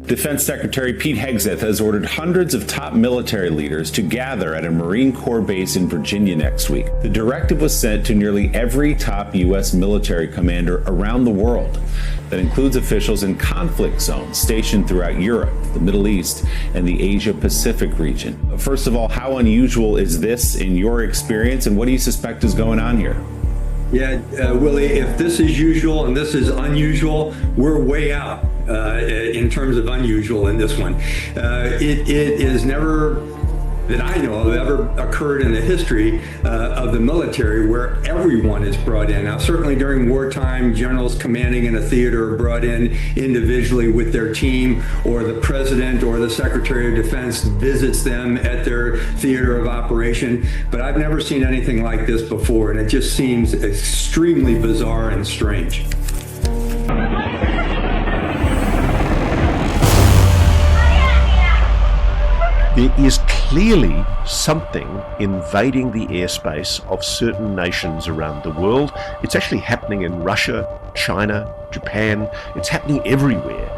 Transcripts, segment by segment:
Defense Secretary Pete Hegseth has ordered hundreds of top military leaders to gather at a Marine Corps base in Virginia next week. The directive was sent to nearly every top U.S. military commander around the world. That includes officials in conflict zones stationed throughout Europe, the Middle East, and the Asia-Pacific region. First of all, how unusual is this in your experience, and what do you suspect is going on here? Yeah, Willie, if this is usual and this is unusual, we're way out in terms of unusual in this one. It is never, that I know of, ever occurred in the history of the military where everyone is brought in. Now, certainly during wartime, generals commanding in a theater are brought in individually with their team, or the president or the Secretary of Defense visits them at their theater of operation. But I've never seen anything like this before, and it just seems extremely bizarre and strange. There is clearly something invading the airspace of certain nations around the world. It's actually happening in Russia, China, Japan. It's happening everywhere.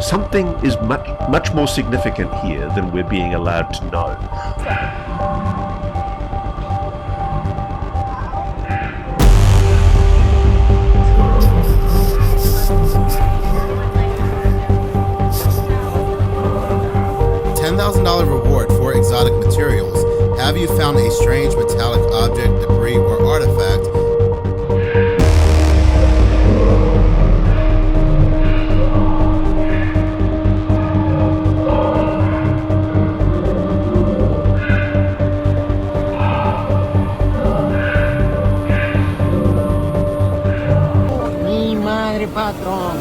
Something is much more significant here than we're being allowed to know. $10,000 reward for exotic materials. Have you found a strange metallic object, debris, or artifact? Mi madre, patrón.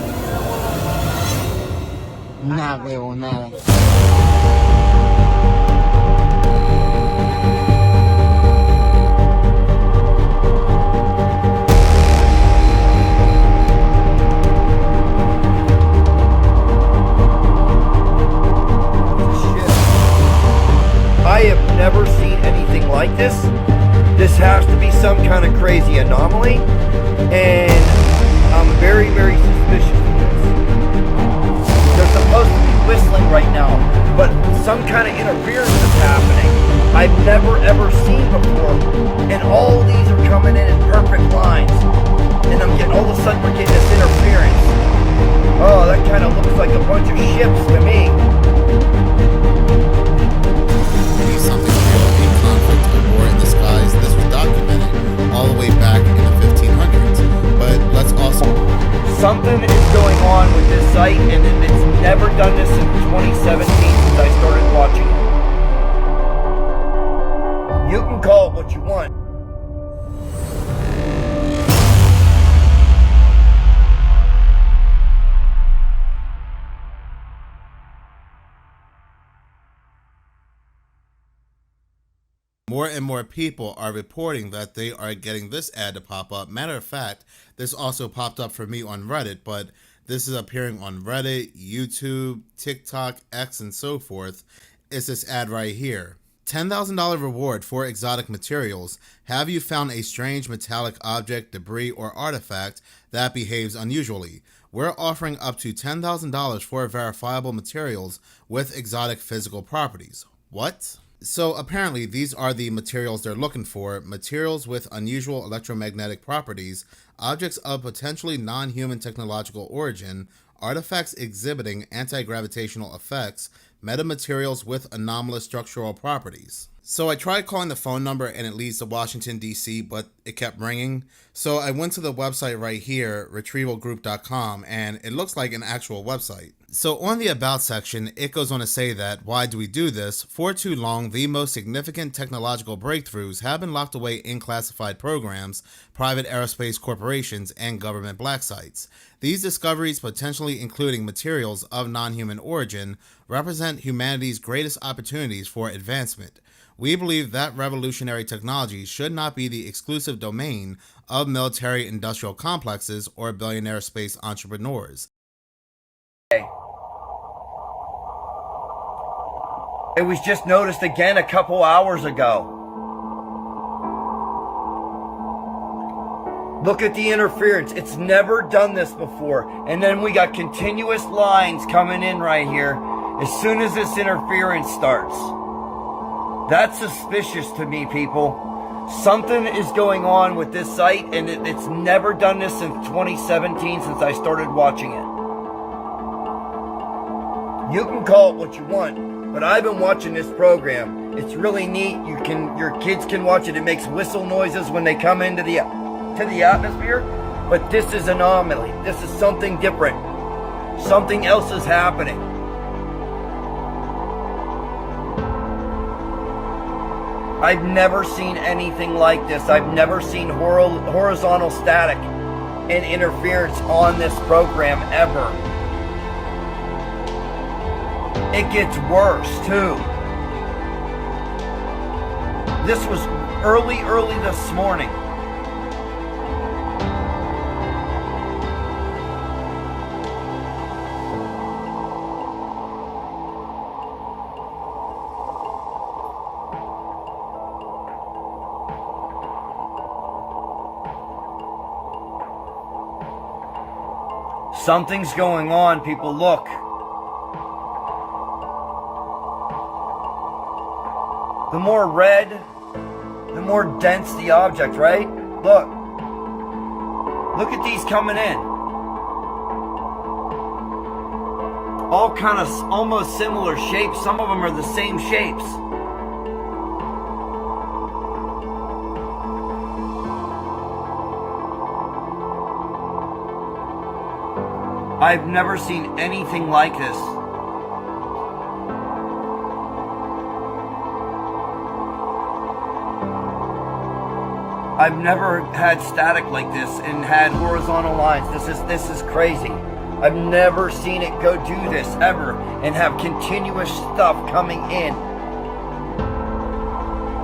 Nada, huevo, nada. I have never seen anything like this. This has to be some kind of crazy anomaly, and I'm very, very suspicious of this. They're supposed to be whistling right now, but some kind of interference is happening I've never ever seen before, and all these are coming in perfect lines, and all of a sudden we're getting this interference. Oh, that kind of looks like a bunch of ships to me. Something real, a conflict, a war in the skies. This was documented all the way back in the 1500s. But let's also... Something is going on with this site, and it's never done this since 2017 since I started watching it. You can call it what you want. More and more people are reporting that they are getting this ad to pop up. Matter of fact, this also popped up for me on Reddit, but this is appearing on Reddit, YouTube, TikTok, X, and so forth. It's this ad right here. $10,000 reward for exotic materials. Have you found a strange metallic object, debris, or artifact that behaves unusually? We're offering up to $10,000 for verifiable materials with exotic physical properties. What? So apparently these are the materials they're looking for: materials with unusual electromagnetic properties, objects of potentially non-human technological origin, artifacts exhibiting anti-gravitational effects, metamaterials with anomalous structural properties. So I tried calling the phone number and it leads to Washington, D.C., but it kept ringing. So I went to the website right here, retrievalgroup.com, and it looks like an actual website. So on the About section, it goes on to say that, why do we do this? For too long, the most significant technological breakthroughs have been locked away in classified programs, private aerospace corporations, and government black sites. These discoveries, potentially including materials of non-human origin, represent humanity's greatest opportunities for advancement. We believe that revolutionary technology should not be the exclusive domain of military-industrial complexes or billionaire space entrepreneurs. It was just noticed again a couple hours ago. Look at the interference. It's never done this before. And then we got continuous lines coming in right here as soon as this interference starts. That's suspicious to me, people. Something is going on with this site, and it's never done this since 2017, since I started watching it. You can call it what you want, but I've been watching this program. It's really neat. Your kids can watch it. It makes whistle noises when they come into the atmosphere. But this is an anomaly. This is something different. Something else is happening. I've never seen anything like this. I've never seen horizontal static and interference on this program ever. It gets worse too. This was early this morning. Something's going on, people. Look. The more red, the more dense the object, right? Look. Look at these coming in. All kind of almost similar shapes. Some of them are the same shapes. I've never seen anything like this. I've never had static like this and had horizontal lines. This is crazy. I've never seen it go do this ever and have continuous stuff coming in.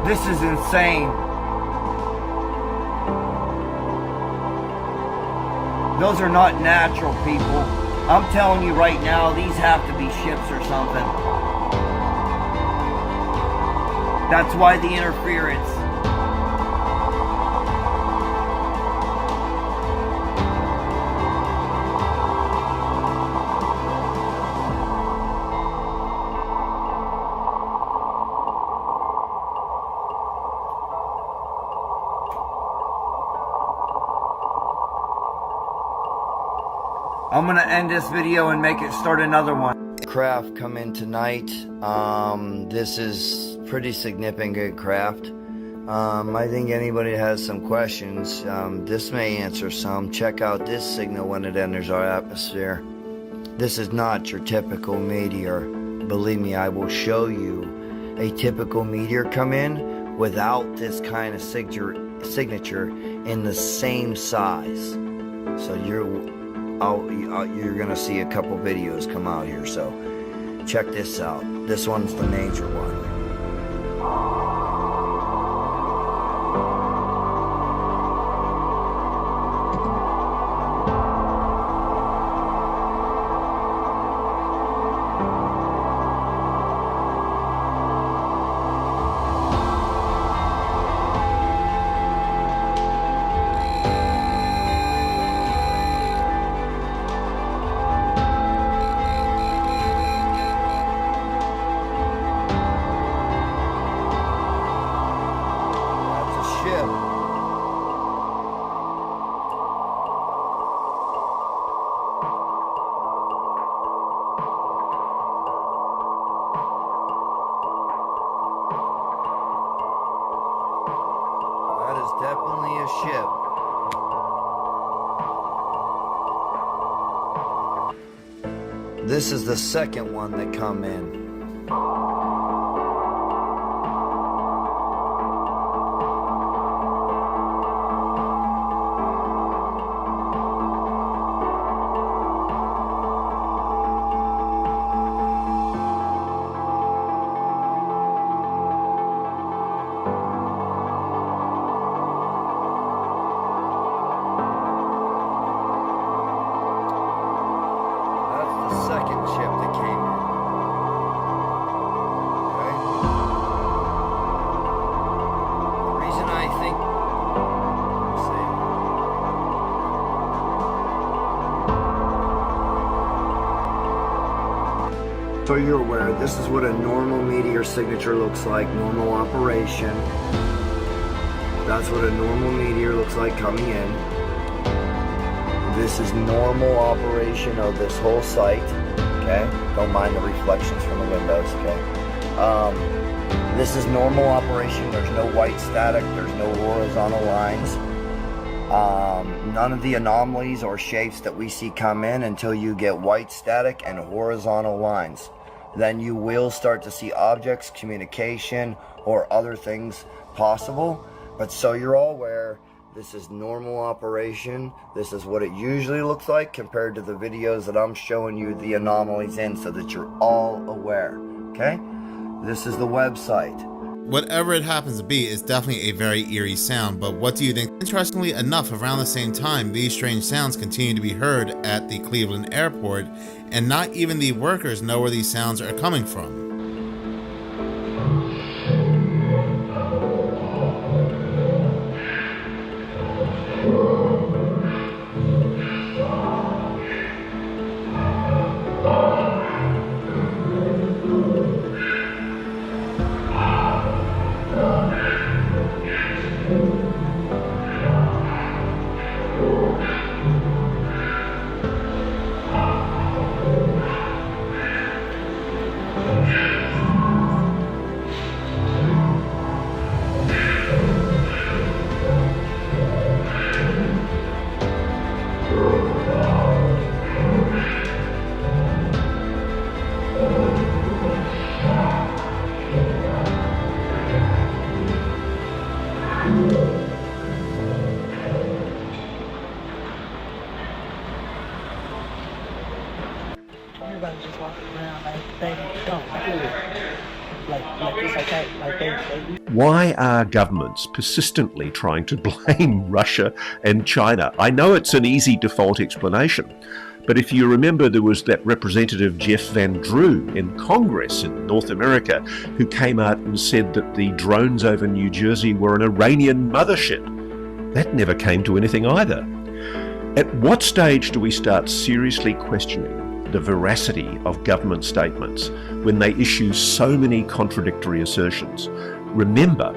This is insane. Those are not natural, people. I'm telling you right now, these have to be ships or something. That's why the interference. I'm going to end this video and make it start another one. Craft come in tonight. This is pretty significant craft. I think anybody has some questions, this may answer some. Check out this signal when it enters our atmosphere. This is not your typical meteor. Believe me, I will show you a typical meteor come in without this kind of signature in the same size. So you're gonna see a couple videos come out here, so check this out. This one's the major one. That is definitely a ship. This is the second one that come in. Second ship that came in. So you're aware, this is what a normal meteor signature looks like, normal operation. That's what a normal meteor looks like coming in. This is normal operation of this whole site, okay? Don't mind the reflections from the windows, okay? This is normal operation. There's no white static, there's no horizontal lines. None of the anomalies or shapes that we see come in until you get white static and horizontal lines. Then you will start to see objects, communication, or other things possible. But so you're all aware, this is normal operation. This is what it usually looks like compared to the videos that I'm showing you the anomalies in, so that you're all aware, okay? This is the website. Whatever it happens to be, it's definitely a very eerie sound, but what do you think? Interestingly enough, around the same time, these strange sounds continue to be heard at the Cleveland airport, and not even the workers know where these sounds are coming from. Everybody just walking around like they don't do it. Like it's okay. Like they Why are governments persistently trying to blame Russia and China? I know it's an easy default explanation, but if you remember, there was that Representative Jeff Van Drew in Congress in North America who came out and said that the drones over New Jersey were an Iranian mothership. That never came to anything either. At what stage do we start seriously questioning the veracity of government statements when they issue so many contradictory assertions? Remember,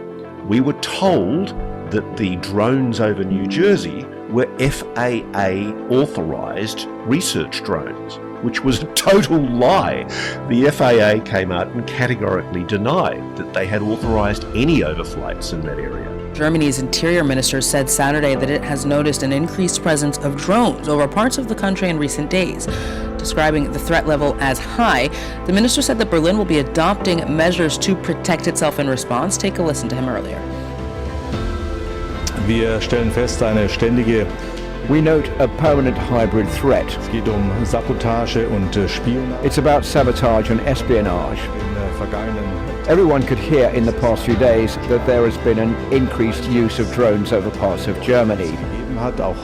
we were told that the drones over New Jersey were FAA authorized research drones, which was a total lie. The FAA came out and categorically denied that they had authorized any overflights in that area. Germany's interior minister said Saturday that it has noticed an increased presence of drones over parts of the country in recent days. Describing the threat level as high, the minister said that Berlin will be adopting measures to protect itself in response. Take a listen to him earlier. Wir stellen fest, eine ständige We note a permanent hybrid threat. Es geht Sabotage und Spionage. It's about sabotage and espionage. Everyone could hear in the past few days that there has been an increased use of drones over parts of Germany. Auch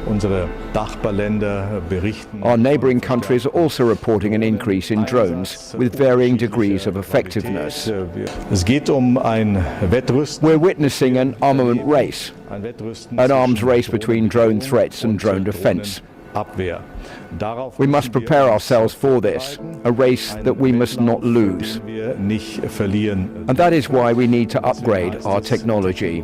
unsere Nachbarländer berichten. Our neighbouring countries are also reporting an increase in drones with varying degrees of effectiveness. Es geht ein Wettrüsten. We're witnessing an armament race, an arms race between drone threats and drone defence. We must prepare ourselves for this, a race that we must not lose. And that is why we need to upgrade our technology.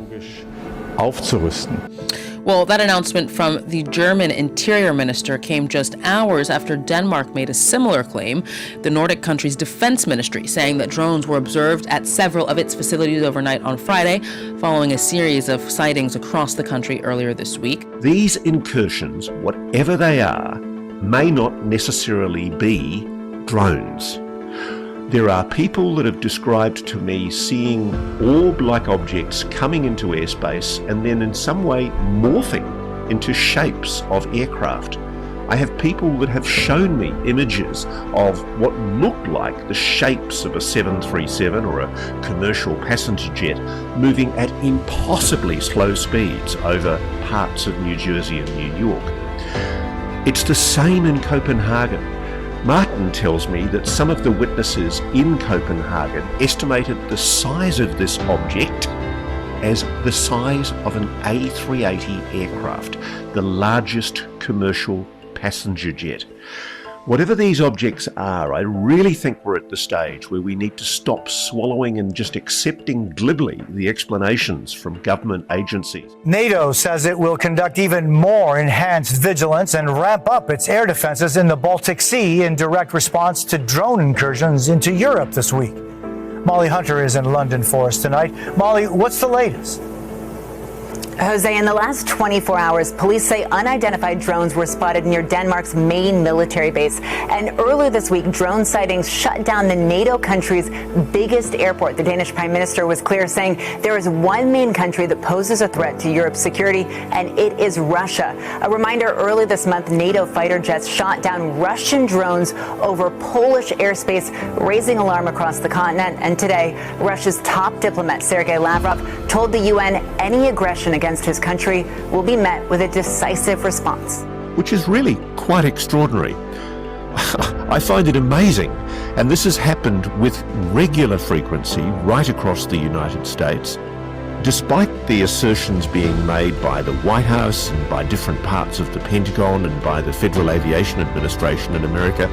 Well, that announcement from the German interior minister came just hours after Denmark made a similar claim. The Nordic country's defense ministry saying that drones were observed at several of its facilities overnight on Friday, following a series of sightings across the country earlier this week. These incursions, whatever they are, may not necessarily be drones. There are people that have described to me seeing orb-like objects coming into airspace and then in some way morphing into shapes of aircraft. I have people that have shown me images of what looked like the shapes of a 737 or a commercial passenger jet moving at impossibly slow speeds over parts of New Jersey and New York. It's the same in Copenhagen. Martin tells me that some of the witnesses in Copenhagen estimated the size of this object as the size of an A380 aircraft, the largest commercial passenger jet. Whatever these objects are, I really think we're at the stage where we need to stop swallowing and just accepting glibly the explanations from government agencies. NATO says it will conduct even more enhanced vigilance and ramp up its air defenses in the Baltic Sea in direct response to drone incursions into Europe this week. Molly Hunter is in London for us tonight. Molly, what's the latest? Jose, in the last 24 hours, police say unidentified drones were spotted near Denmark's main military base. And earlier this week, drone sightings shut down the NATO country's biggest airport. The Danish prime minister was clear, saying there is one main country that poses a threat to Europe's security, and it is Russia. A reminder, early this month, NATO fighter jets shot down Russian drones over Polish airspace, raising alarm across the continent. And today, Russia's top diplomat, Sergei Lavrov, told the UN any aggression against his country will be met with a decisive response. Which is really quite extraordinary. I find it amazing, and this has happened with regular frequency right across the United States. Despite the assertions being made by the White House and by different parts of the Pentagon and by the Federal Aviation Administration in America,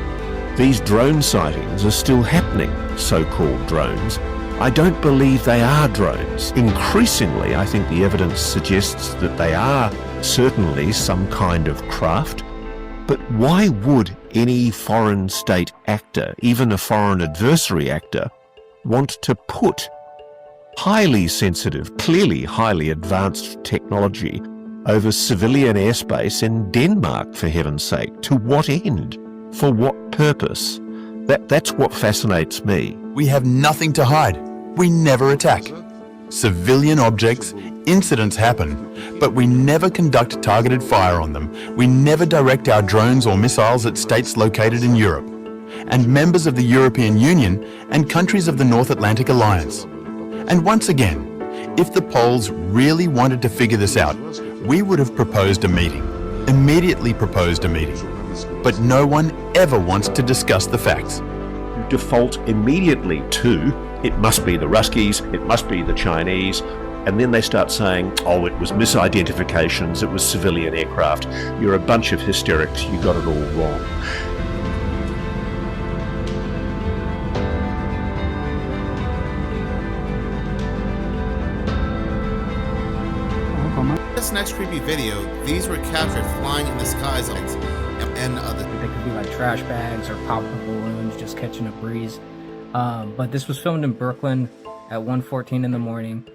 these drone sightings are still happening, so-called drones. I don't believe they are drones. Increasingly, I think the evidence suggests that they are certainly some kind of craft. But why would any foreign state actor, even a foreign adversary actor, want to put highly sensitive, clearly highly advanced technology over civilian airspace in Denmark, for heaven's sake? To what end? For what purpose? That's what fascinates me. We have nothing to hide. We never attack. Civilian objects, incidents happen, but we never conduct targeted fire on them. We never direct our drones or missiles at states located in Europe, and members of the European Union and countries of the North Atlantic Alliance. And once again, if the Poles really wanted to figure this out, we would have proposed a meeting, immediately proposed a meeting. But no one ever wants to discuss the facts. Default immediately to, it must be the Ruskies, it must be the Chinese, and then they start saying, oh, it was misidentifications, it was civilian aircraft, you're a bunch of hysterics, you got it all wrong. This next creepy video, these were captured flying in the skies and other. They could be like trash bags or poppable balloons just catching a breeze. But this was filmed in Brooklyn at 1:14 in the morning,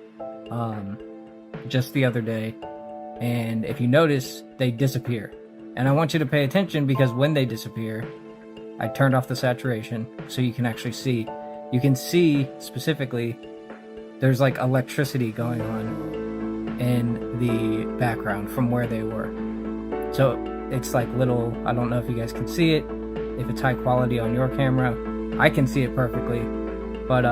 just the other day. And if you notice, they disappear. And I want you to pay attention because when they disappear, I turned off the saturation so you can actually see. You can see specifically there's like electricity going on in the background from where they were. So it's like little, I don't know if you guys can see it, if it's high quality on your camera. I can see it perfectly. But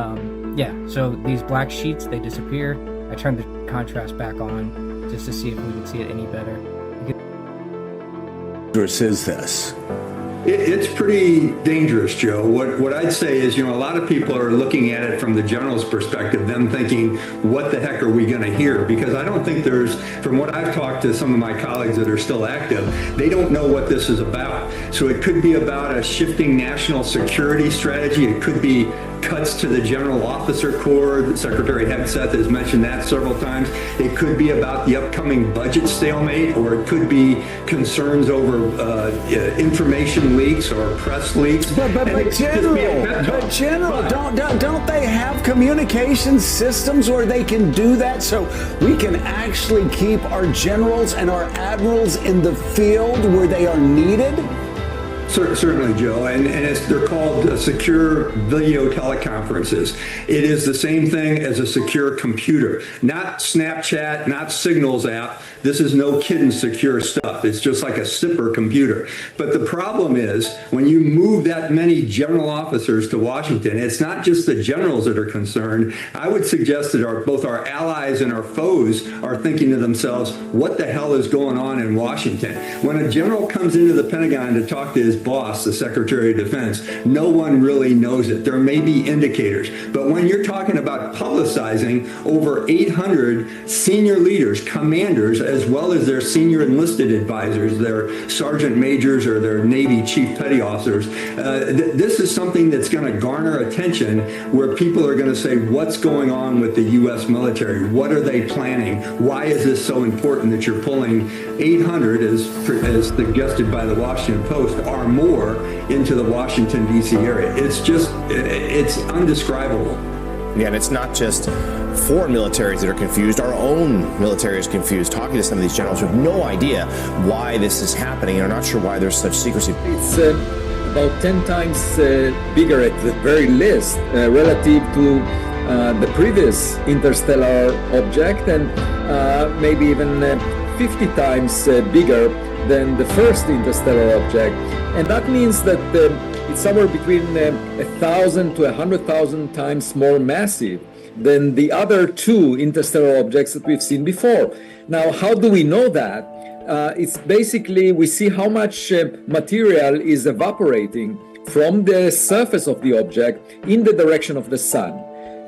yeah, so these black sheets, they disappear. I turned the contrast back on just to see if we can see it any better. Or says this. It's pretty dangerous, Joe. What I'd say is, a lot of people are looking at it from the general's perspective, them thinking, what the heck are we going to hear? Because I don't think from what I've talked to some of my colleagues that are still active, they don't know what this is about. So it could be about a shifting national security strategy. It could be cuts to the General Officer Corps. Secretary Hegseth has mentioned that several times. It could be about the upcoming budget stalemate, or it could be concerns over information leaks or press leaks. But General, don't they have communication systems where they can do that so we can actually keep our generals and our admirals in the field where they are needed? Certainly, Joe, and they're called secure video teleconferences. It is the same thing as a secure computer, not Snapchat, not Signals app. This is no kidding secure stuff. It's just like a SIPR computer. But the problem is, when you move that many general officers to Washington, it's not just the generals that are concerned. I would suggest that both our allies and our foes are thinking to themselves, what the hell is going on in Washington? When a general comes into the Pentagon to talk to his boss, the Secretary of Defense. No one really knows it. There may be indicators, but when you're talking about publicizing over 800 senior leaders, commanders, as well as their senior enlisted advisors, their sergeant majors or their Navy chief petty officers, this is something that's going to garner attention where people are going to say, what's going on with the U.S. military? What are they planning? Why is this so important that you're pulling 800, as suggested by the Washington Post, or more into the Washington, D.C. area? It's undescribable. Yeah, and it's not just foreign militaries that are confused. Our own military is confused. Talking to some of these generals who have no idea why this is happening and are not sure why there's such secrecy. It's about 10 times bigger at the very least relative to the previous interstellar object, and maybe even 50 times bigger than the first interstellar object. And that means that it's somewhere between 1,000 to 100,000 times more massive than the other two interstellar objects that we've seen before. Now, how do we know that? It's basically, we see how much material is evaporating from the surface of the object in the direction of the sun.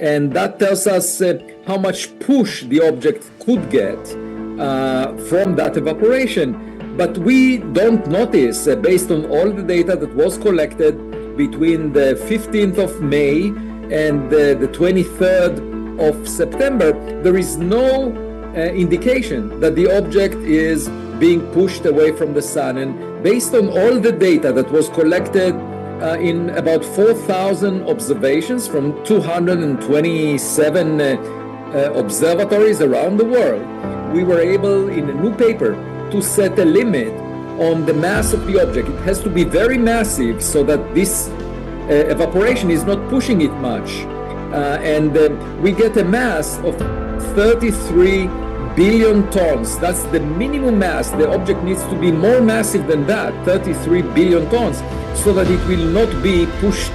And that tells us how much push the object could get from that evaporation. But we don't notice, based on all the data that was collected between the 15th of May and the 23rd of September, there is no indication that the object is being pushed away from the sun. And based on all the data that was collected in about 4,000 observations from 227 observatories around the world, we were able, in a new paper, to set a limit on the mass of the object. It has to be very massive so that this evaporation is not pushing it much. And we get a mass of 33 billion tons. That's the minimum mass. The object needs to be more massive than that, 33 billion tons, so that it will not be pushed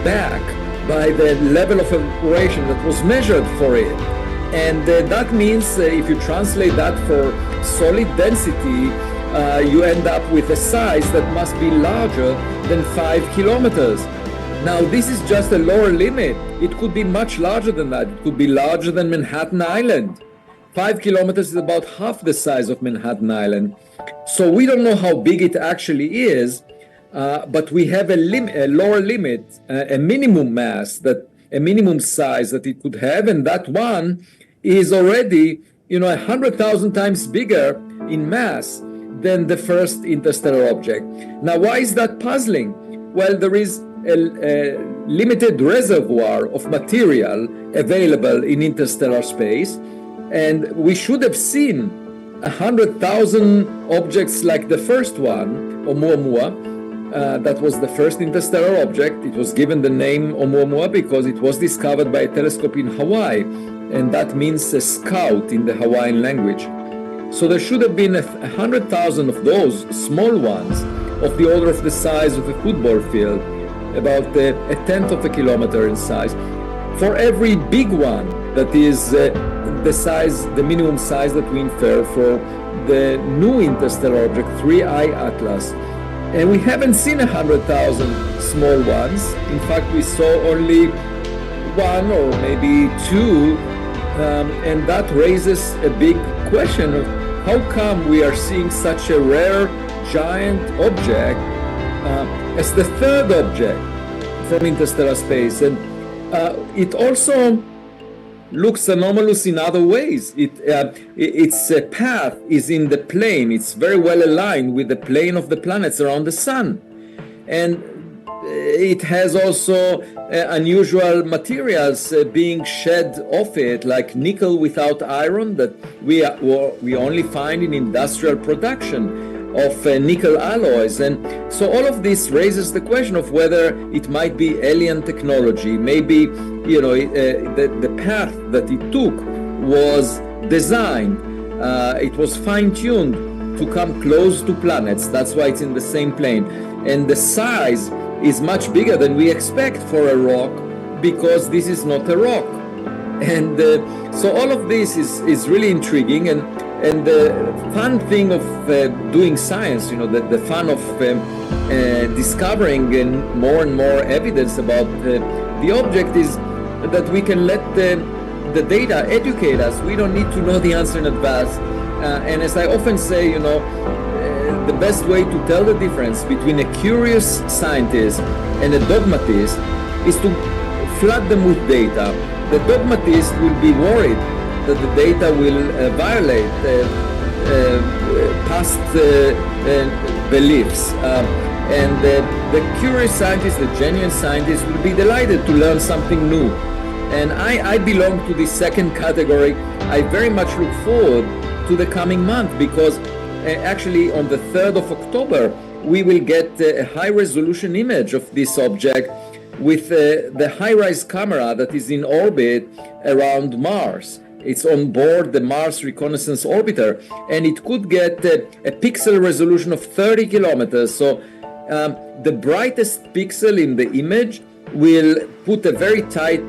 back by the level of evaporation that was measured for it. And that means if you translate that for solid density, you end up with a size that must be larger than 5 kilometers. Now, this is just a lower limit. It could be much larger than that. It could be larger than Manhattan Island. 5 kilometers is about half the size of Manhattan Island. So we don't know how big it actually is, but we have a lower limit, a minimum mass, a minimum size that it could have, and that one is already, 100,000 times bigger in mass than the first interstellar object. Now, why is that puzzling? Well, there is a limited reservoir of material available in interstellar space, and we should have seen 100,000 objects like the first one, Oumuamua. That was the first interstellar object. It was given the name Oumuamua because it was discovered by a telescope in Hawaii, and that means a scout in the Hawaiian language. So there should have been 100,000 of those small ones of the order of the size of a football field, about a tenth of a kilometer in size, for every big one that is the minimum size that we infer for the new interstellar object 3I Atlas. And we haven't seen 100,000 small ones. In fact, we saw only one or maybe two, and that raises a big question of how come we are seeing such a rare giant object as the third object from interstellar space. And it also looks anomalous in other ways. Its path is in the plane. It's very well aligned with the plane of the planets around the sun. And it has also unusual materials being shed off it, like nickel without iron that we only find in industrial production of nickel alloys. And so all of this raises the question of whether it might be alien technology. Maybe the path that it took was designed, it was fine-tuned to come close to planets. That's why it's in the same plane. And the size is much bigger than we expect for a rock, because this is not a rock. And so all of this is really intriguing. And And the fun thing of doing science, the fun of discovering more and more evidence about the object is that we can let the data educate us. We don't need to know the answer in advance. And as I often say, the best way to tell the difference between a curious scientist and a dogmatist is to flood them with data. The dogmatist will be worried that the data will violate past beliefs. And the curious scientist, the genuine scientist, will be delighted to learn something new. And I belong to the second category. I very much look forward to the coming month because actually on the 3rd of October, we will get a high-resolution image of this object with the HiRISE camera that is in orbit around Mars. It's on board the Mars Reconnaissance Orbiter, and it could get a pixel resolution of 30 kilometers. So the brightest pixel in the image will put a very tight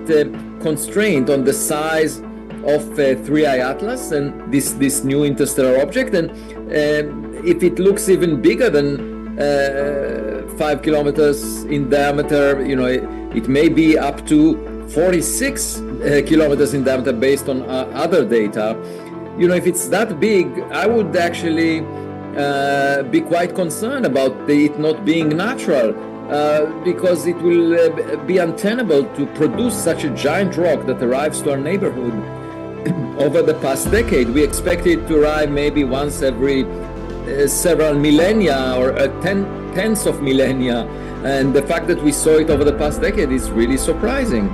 constraint on the size of 3I Atlas and this new interstellar object. And if it looks even bigger than 5 kilometers in diameter, it may be up to 46 kilometers in diameter based on other data. If it's that big, I would actually be quite concerned about it not being natural, because it will be untenable to produce such a giant rock that arrives to our neighborhood over the past decade. We expect it to arrive maybe once every several millennia or tens of millennia, and the fact that we saw it over the past decade is really surprising.